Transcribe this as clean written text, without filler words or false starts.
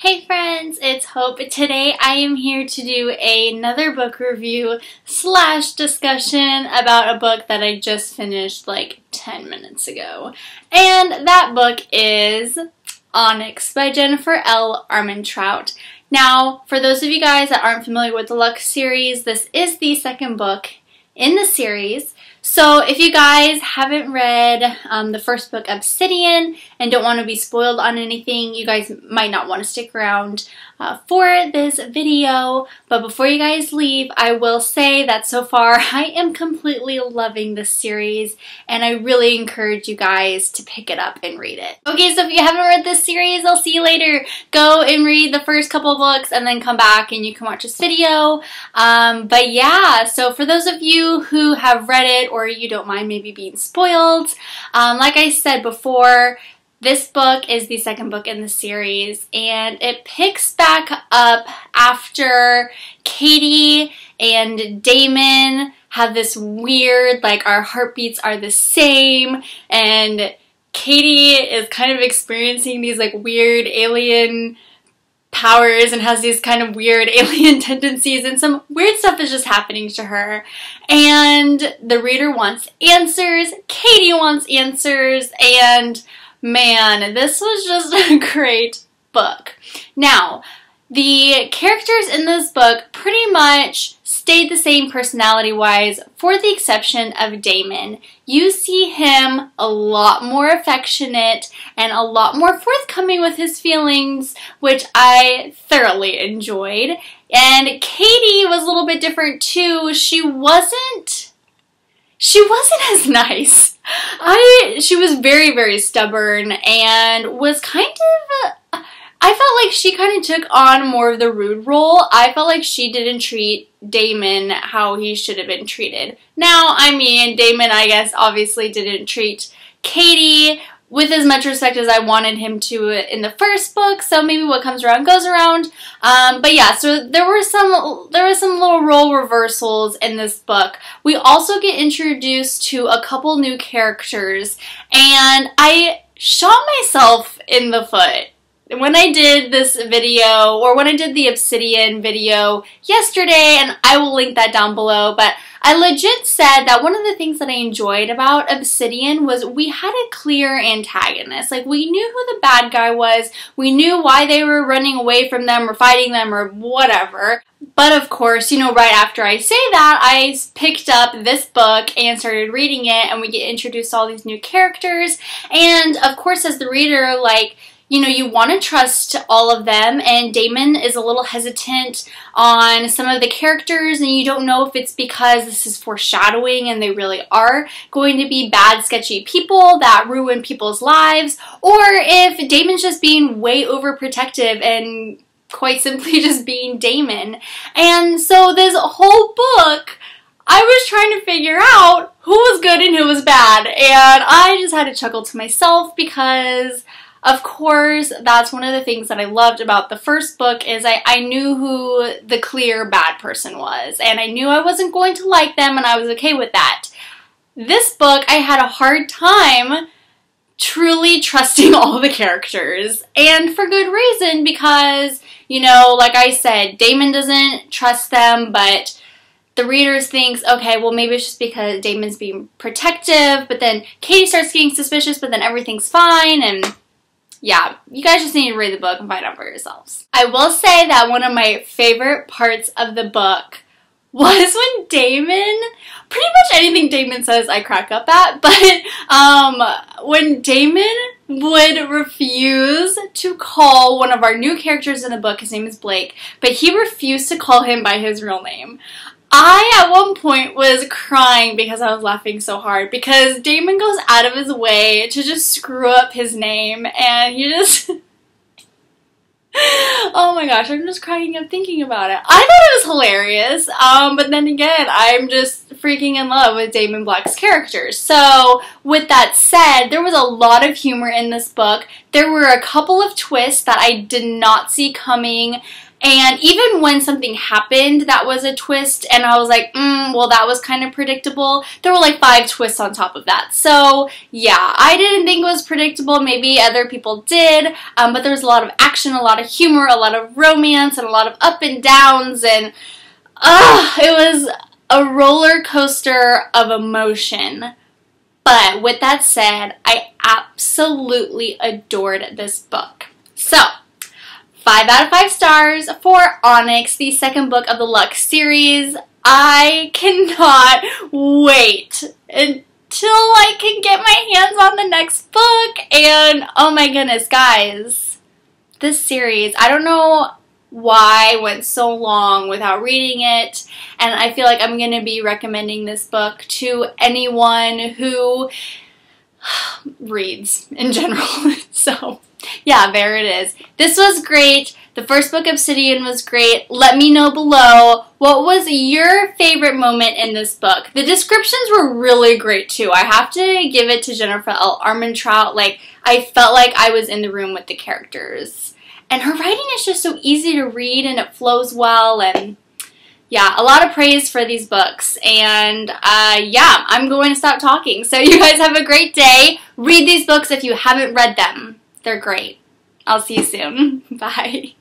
Hey friends, it's Hope. Today I am here to do another book review slash discussion about a book that I just finished like 10 minutes ago. And that book is Onyx by Jennifer L. Armentrout. Now, for those of you guys that aren't familiar with the Lux series, this is the second book in the series. So if you guys haven't read the first book, Obsidian, and don't want to be spoiled on anything, you guys might not want to stick around for this video. But before you guys leave, I will say that so far I am completely loving this series, and I really encourage you guys to pick it up and read it. Okay, so if you haven't read this series, I'll see you later. Go and read the first couple of books and then come back and you can watch this video. But yeah, so for those of you who have read it or you don't mind maybe being spoiled, like I said before, this book is the second book in the series, and it picks back up after Katie and Damon have this weird, like, our heartbeats are the same, and Katie is kind of experiencing these like weird alien powers and has these kind of weird alien tendencies, and some weird stuff is just happening to her. And the reader wants answers, Katie wants answers, and man, this was just a great book. Now, the characters in this book pretty much stayed the same personality-wise, for the exception of Damon. You see him a lot more affectionate and a lot more forthcoming with his feelings, which I thoroughly enjoyed. And Katie was a little bit different too. She wasn't as nice. She was very, very stubborn and was kind of, I felt like she kind of took on more of the rude role. I felt like she didn't treat Damon how he should have been treated. Now, I mean, Damon, I guess, obviously didn't treat Katie with as much respect as I wanted him to in the first book, so maybe what comes around goes around. But yeah, so there were some little role reversals in this book. We also get introduced to a couple new characters, and I shot myself in the foot when I did this video, or when I did the Obsidian video yesterday, and I will link that down below, but I legit said that one of the things that I enjoyed about Obsidian was we had a clear antagonist. Like, we knew who the bad guy was, we knew why they were running away from them or fighting them or whatever. But of course, you know, right after I say that, I picked up this book and started reading it, and we get introduced to all these new characters. And of course, as the reader, like, you know, you want to trust all of them, and Damon is a little hesitant on some of the characters, and you don't know if it's because this is foreshadowing and they really are going to be bad, sketchy people that ruin people's lives, or if Damon's just being way overprotective and quite simply just being Damon. And so this whole book, I was trying to figure out who was good and who was bad, and I just had to chuckle to myself because, of course, that's one of the things that I loved about the first book is I knew who the clear bad person was, and I knew I wasn't going to like them, and I was okay with that. This book, I had a hard time truly trusting all the characters, and for good reason, because, you know, like I said, Damon doesn't trust them, but the readers thinks, okay, well, maybe it's just because Damon's being protective, but then Katie starts getting suspicious, but then everything's fine, and yeah, you guys just need to read the book and find out for yourselves. I will say that one of my favorite parts of the book was when Damon, pretty much anything Damon says I crack up at, but when Damon would refuse to call one of our new characters in the book, his name is Blake, but he refused to call him by his real name. I, at one point, was crying because I was laughing so hard, because Damon goes out of his way to just screw up his name, and he just oh my gosh, I'm just crying up thinking about it. I thought it was hilarious, but then again, I'm just freaking in love with Damon Black's character. So, with that said, there was a lot of humor in this book. There were a couple of twists that I did not see coming, And even when something happened that was a twist and I was like, well, that was kind of predictable, there were like 5 twists on top of that. So yeah, I didn't think it was predictable. Maybe other people did, but there was a lot of action, a lot of humor, a lot of romance, and a lot of up and downs, and it was a roller coaster of emotion. But with that said, I absolutely adored this book. So 5 out of 5 stars for Onyx, the second book of the Lux series. I cannot wait until I can get my hands on the next book. And oh my goodness, guys, this series, I don't know why I went so long without reading it, and I feel like I'm going to be recommending this book to anyone who reads in general. So yeah, there it is. This was great. The first book, Obsidian, was great. Let me know below, what was your favorite moment in this book? The descriptions were really great too. I have to give it to Jennifer L. Armentrout. Like, I felt like I was in the room with the characters. And her writing is just so easy to read and it flows well, and yeah, a lot of praise for these books. And yeah, I'm going to stop talking. So you guys have a great day. Read these books if you haven't read them. They're great. I'll see you soon. Bye.